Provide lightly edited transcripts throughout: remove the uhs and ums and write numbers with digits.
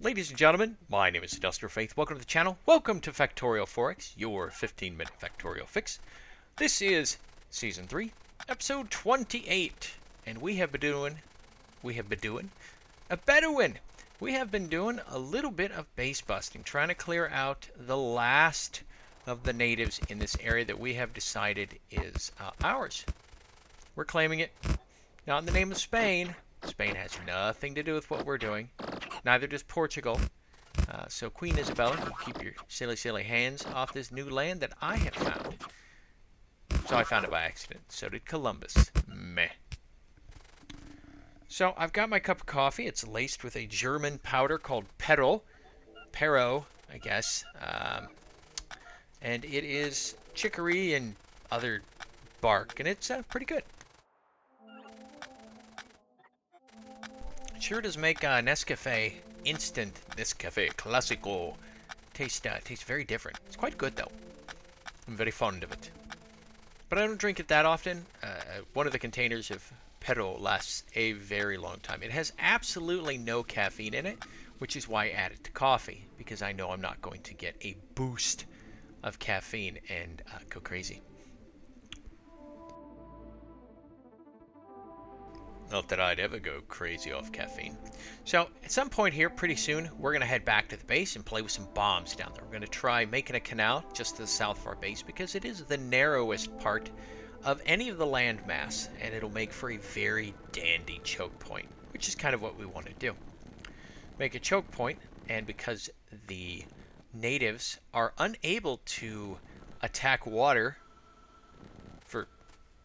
Ladies and gentlemen, my name is Industrial Faith. Welcome to the channel. Welcome to Factorial Forex, your 15-minute factorial fix. This is Season 3, Episode 28, and we have been doing a little bit of base busting, trying to clear out the last of the natives in this area that we have decided is ours. We're claiming it, not in the name of Spain. Spain has nothing to do with what we're doing. Neither does Portugal. So Queen Isabella, you keep your silly hands off this new land that I have found. So I found it by accident. So did Columbus. Meh. So I've got my cup of coffee. It's laced with a German powder called Pero, I guess. And it is chicory and other bark, and it's pretty good. It sure does make Nescafe instant, Nescafe Classico taste very different. It's quite good though. I'm very fond of it. But I don't drink it that often. One of the containers of Pero lasts a very long time. It has absolutely no caffeine in it, which is why I add it to coffee, because I know I'm not going to get a boost of caffeine and go crazy. Not that I'd ever go crazy off caffeine. So at some point here, pretty soon, we're going to head back to the base and play with some bombs down there. We're going to try making a canal just to the south of our base because it is the narrowest part of any of the land mass, and it'll make for a very dandy choke point, which is kind of what we want to do. Make a choke point, and because the natives are unable to attack water for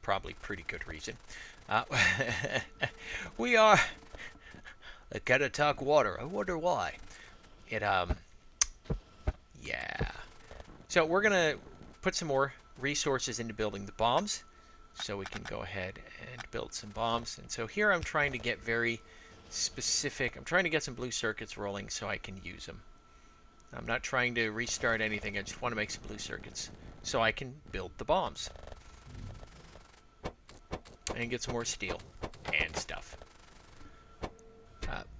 probably pretty good reason, we are. They can't attack water. I wonder why. Yeah. So we're gonna put some more resources into building the bombs, so we can go ahead and build some bombs. And so here I'm trying to get very specific. I'm trying to get some blue circuits rolling so I can use them. I'm not trying to restart anything. I just want to make some blue circuits so I can build the bombs and get some more steel and stuff.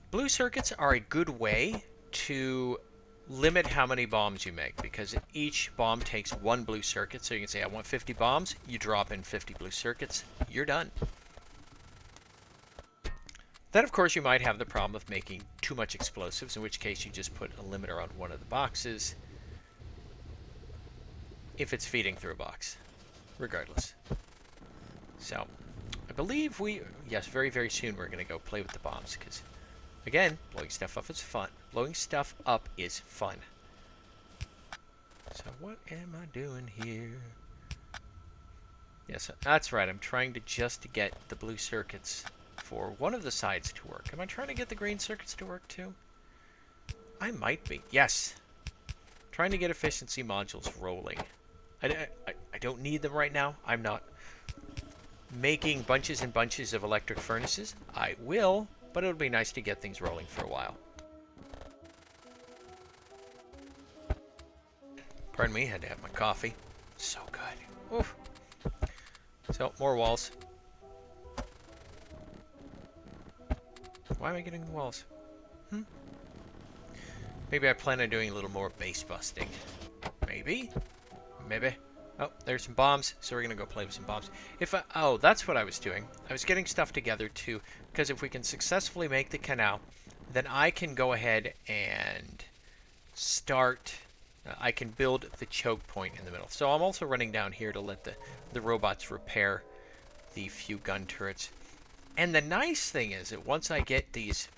Blue circuits are a good way to limit how many bombs you make, because each bomb takes one blue circuit. So you can say, I want 50 bombs. You drop in 50 blue circuits. You're done. Then, of course, you might have the problem of making too much explosives, in which case you just put a limiter on one of the boxes if it's feeding through a box, regardless. So I believe yes, very, very soon we're going to go play with the bombs, because, again, blowing stuff up is fun. Blowing stuff up is fun. So what am I doing here? Yes, that's right. I'm trying to just get the blue circuits for one of the sides to work. Am I trying to get the green circuits to work too? I might be. Yes. Trying to get efficiency modules rolling. I don't need them right now. I'm not making bunches and bunches of electric furnaces. I will, but it'll be nice to get things rolling for a while. Pardon me, had to have my coffee. So good. Oof. So, more walls. Why am I getting the walls? Maybe I plan on doing a little more base busting. Maybe. Oh, there's some bombs, so we're going to go play with some bombs. Oh, that's what I was doing. I was getting stuff together too, because if we can successfully make the canal, then I can go ahead and start, I can build the choke point in the middle. So I'm also running down here to let the robots repair the few gun turrets. And the nice thing is that once I get these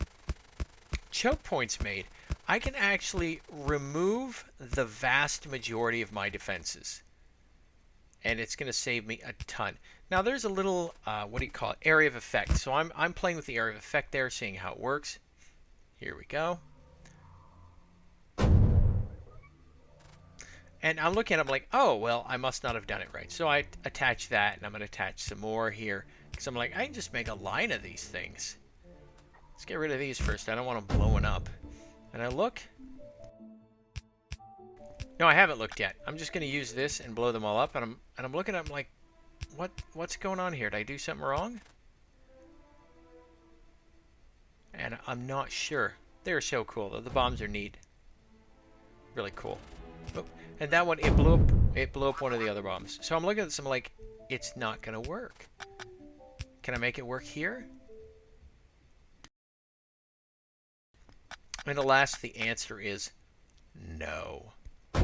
choke points made, I can actually remove the vast majority of my defenses. And it's going to save me a ton. Now there's a little, area of effect. So I'm playing with the area of effect there, seeing how it works. Here we go. And I'm looking at it, I'm like, oh, well, I must not have done it right. So I attach that, and I'm going to attach some more here. Because I'm like, I can just make a line of these things. Let's get rid of these first. I don't want them blowing up. And I look. No, I haven't looked yet. I'm just going to use this and blow them all up. And I'm looking at them like, what's going on here? Did I do something wrong? And I'm not sure. They're so cool, though. The bombs are neat. Really cool. Oh, and that one, it blew up one of the other bombs. So I'm looking at this, I'm like, it's not gonna work. Can I make it work here? And alas, the answer is no. I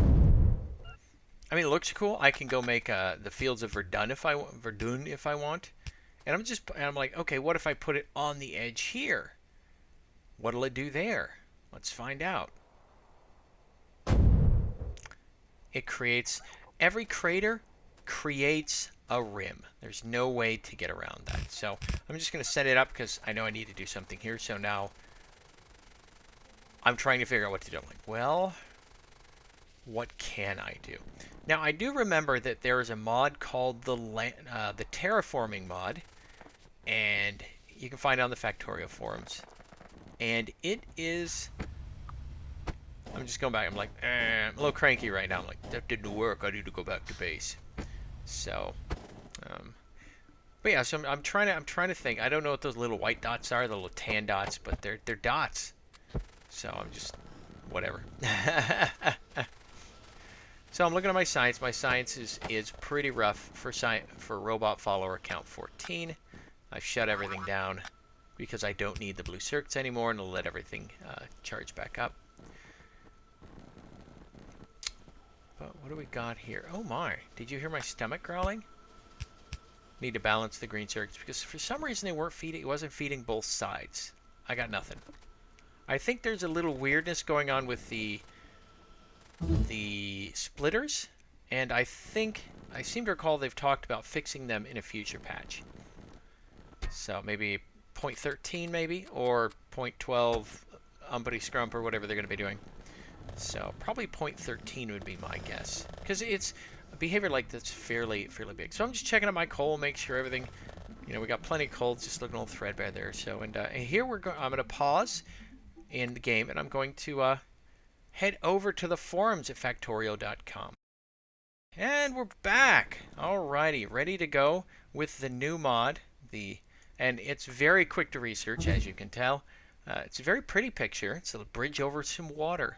mean, it looks cool. I can go make the Fields of Verdun if I want. And I'm like, okay, what if I put it on the edge here? What'll it do there? Let's find out. It creates, every crater creates a rim. There's no way to get around that. So I'm just going to set it up because I know I need to do something here. So now I'm trying to figure out what to do. I'm like, well, what can I do? Now I do remember that there is a mod called the terraforming mod, and you can find it on the Factorio forums. And it is, I'm just going back. I'm like, I'm a little cranky right now. I'm like, that didn't work. I need to go back to base. So, but yeah. So I'm trying to think. I don't know what those little white dots are, the little tan dots, but they're dots. So I'm just whatever. So I'm looking at my science. My science is pretty rough for robot follower count 14. I've shut everything down because I don't need the blue circuits anymore, and it'll let everything charge back up. But what do we got here? Oh my, did you hear my stomach growling? Need to balance the green circuits because for some reason it wasn't feeding both sides. I got nothing. I think there's a little weirdness going on with the splitters, and I seem to recall they've talked about fixing them in a future patch. So maybe 0.13 maybe, or 0.12 umpity scrump or whatever they're going to be doing. So probably 0.13 would be my guess, because it's a behavior like that's fairly big. So I'm just checking out my coal, make sure everything, we got plenty of coal. It's just looking a little threadbare there. So and here I'm going to pause in the game, and I'm going to head over to the forums at factorio.com. And we're back. Alrighty, ready to go with the new mod. And it's very quick to research, as you can tell. It's a very pretty picture. It's a bridge over some water.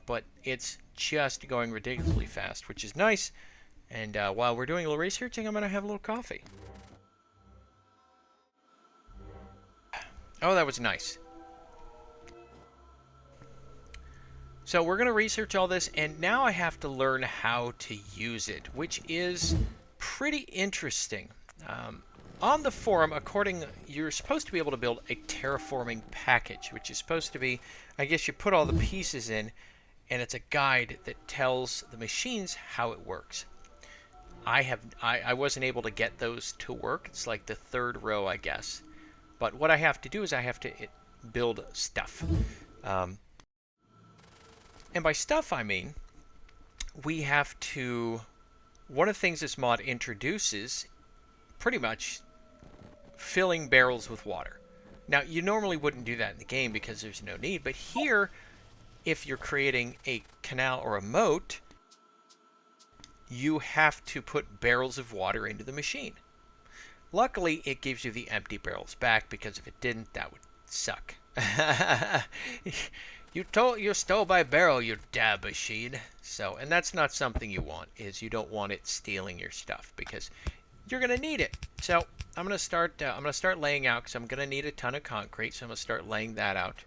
But it's just going ridiculously fast, which is nice. And while we're doing a little researching, I'm going to have a little coffee. Oh, that was nice. So we're going to research all this, and now I have to learn how to use it, which is pretty interesting. On the forum, you're supposed to be able to build a terraforming package, which is supposed to be, I guess you put all the pieces in, and it's a guide that tells the machines how it works. I wasn't able to get those to work. It's like the third row, I guess. But what I have to do is I have to build stuff. And by stuff, I mean, we have to, one of the things this mod introduces, pretty much filling barrels with water. Now, you normally wouldn't do that in the game because there's no need, but here, if you're creating a canal or a moat, you have to put barrels of water into the machine. Luckily, it gives you the empty barrels back, because if it didn't, that would suck. You stole my barrel, you damn machine. So, and that's not something you want, is you don't want it stealing your stuff, because you're gonna need it. So I'm gonna start laying out, because I'm gonna need a ton of concrete. So I'm gonna start laying that out,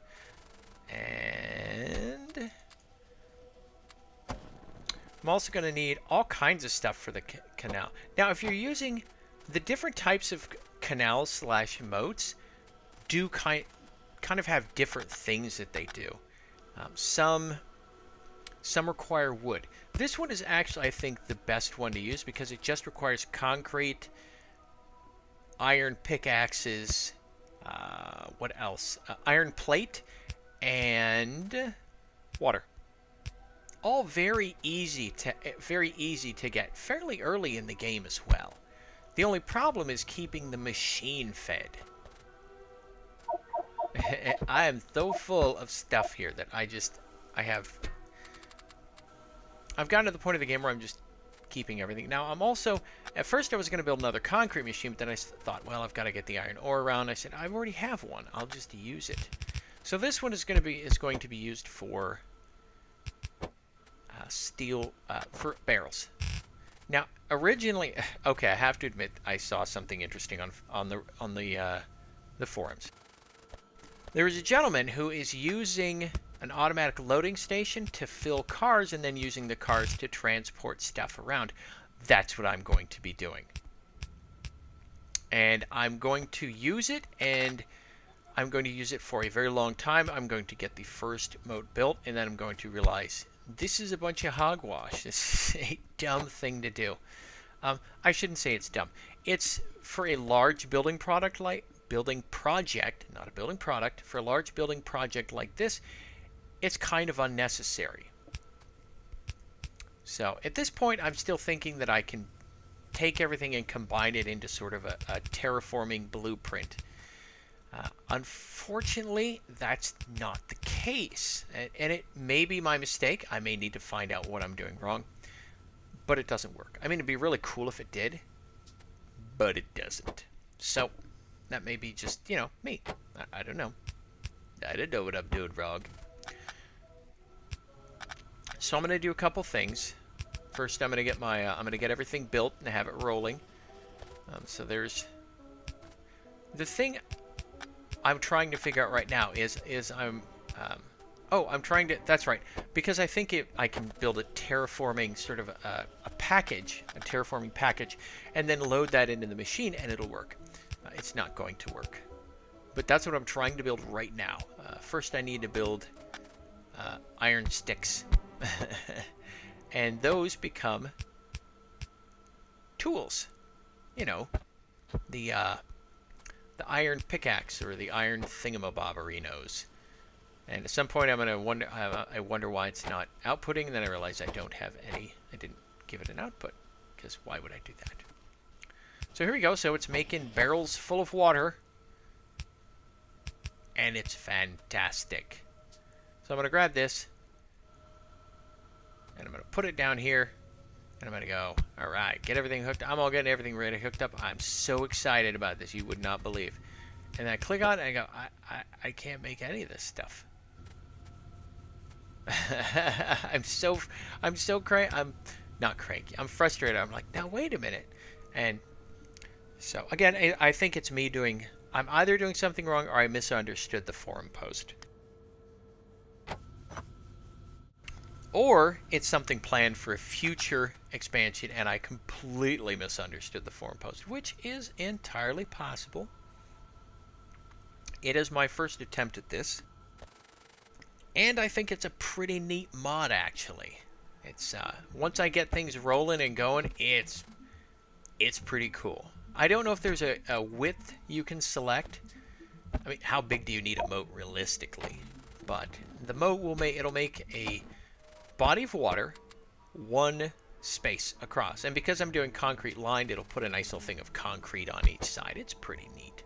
and I'm also gonna need all kinds of stuff for the canal. Now, if you're using the different types of canals / moats, do kind of have different things that they do. Some require wood. This one is actually, I think, the best one to use, because it just requires concrete, iron pickaxes, what else? Iron plate, and water. All very easy to get fairly early in the game as well. The only problem is keeping the machine fed. I am so full of stuff here that I've gotten to the point of the game where I'm just keeping everything. Now, I'm also, at first I was going to build another concrete machine, but then I thought, well, I've got to get the iron ore around. I said, I already have one. I'll just use it. So this one is going to be used for steel for barrels. Now, originally, okay, I have to admit I saw something interesting on the forums. There is a gentleman who is using an automatic loading station to fill cars and then using the cars to transport stuff around. That's what I'm going to be doing. And I'm going to use it, and I'm going to use it for a very long time. I'm going to get the first moat built, and then I'm going to realize this is a bunch of hogwash. This is a dumb thing to do. I shouldn't say it's dumb. It's for a large building project, not a building product. For a large building project like this, it's kind of unnecessary. So at this point, I'm still thinking that I can take everything and combine it into sort of a terraforming blueprint. Unfortunately, that's not the case. And it may be my mistake. I may need to find out what I'm doing wrong. But it doesn't work. I mean, it'd be really cool if it did. But it doesn't. So, that may be just, me. I don't know. I don't know what I'm doing wrong. So I'm going to do a couple things. First, I'm going to get I'm going to get everything built and have it rolling. So there's the thing I'm trying to figure out right now is I'm trying to, that's right, because I think I can build a terraforming sort of a terraforming package, and then load that into the machine and it'll work. It's not going to work, but that's what I'm trying to build right now. First, I need to build iron sticks. And those become tools. The iron pickaxe or the iron thingamaboberinos. And at some point, I wonder why it's not outputting, and then I realize I don't have any. I didn't give it an output, because why would I do that? So here we go. So it's making barrels full of water, and it's fantastic. So I'm going to grab this, and I'm going to put it down here, and I'm going to go, all right, get everything hooked. I'm all getting everything ready, hooked up. I'm so excited about this, you would not believe. And then I click on it, and I go, I can't make any of this stuff. I'm not cranky. I'm frustrated. I'm like, now wait a minute. And so again, I think it's me I'm either doing something wrong or I misunderstood the forum post. Or it's something planned for a future expansion and I completely misunderstood the forum post, which is entirely possible. It is my first attempt at this. And I think it's a pretty neat mod, actually. It's once I get things rolling and going, it's pretty cool. I don't know if there's a width you can select. I mean, how big do you need a moat realistically? But the moat it'll make a body of water, one space across. And because I'm doing concrete lined, it'll put a nice little thing of concrete on each side. It's pretty neat.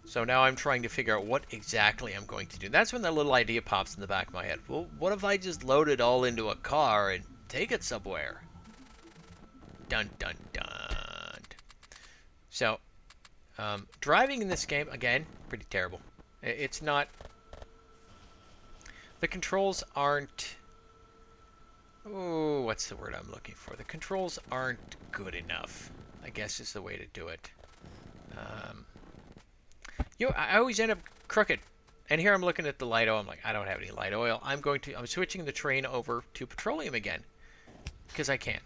So now I'm trying to figure out what exactly I'm going to do. That's when that little idea pops in the back of my head. Well, what if I just load it all into a car and take it somewhere? Dun, dun, dun. So, driving in this game, again, pretty terrible. It's not... The controls aren't... Oh, what's the word I'm looking for? The controls aren't good enough, I guess is the way to do it. I always end up crooked. And here I'm looking at the light oil. I'm like, I don't have any light oil. I'm switching the train over to petroleum again. Because I can.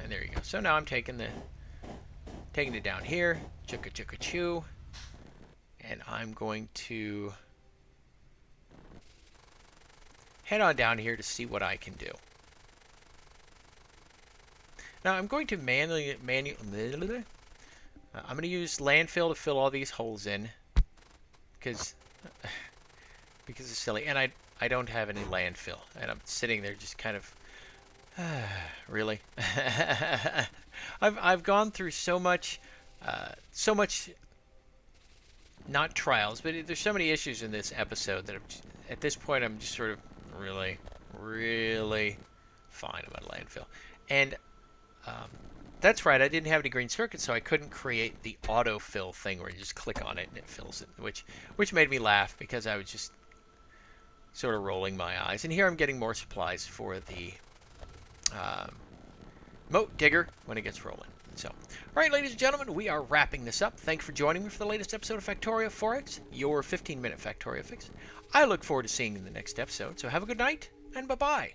And there you go. So now I'm taking it down here. Chugga chugga chew. And I'm going to head on down here to see what I can do. Now I'm going to I'm going to use landfill to fill all these holes in, because it's silly, and I don't have any landfill, and I'm sitting there just kind of, really. I've gone through so much, not trials, but there's so many issues in this episode that at this point I'm just sort of really, really fine about landfill, and That's right, I didn't have any green circuits, so I couldn't create the autofill thing where you just click on it and it fills it, which made me laugh because I was just sort of rolling my eyes. And here I'm getting more supplies for the moat digger when it gets rolling. So, all right, ladies and gentlemen, we are wrapping this up. Thanks for joining me for the latest episode of Factorio 4X, your 15-minute Factorio fix. I look forward to seeing you in the next episode, so have a good night, and bye-bye.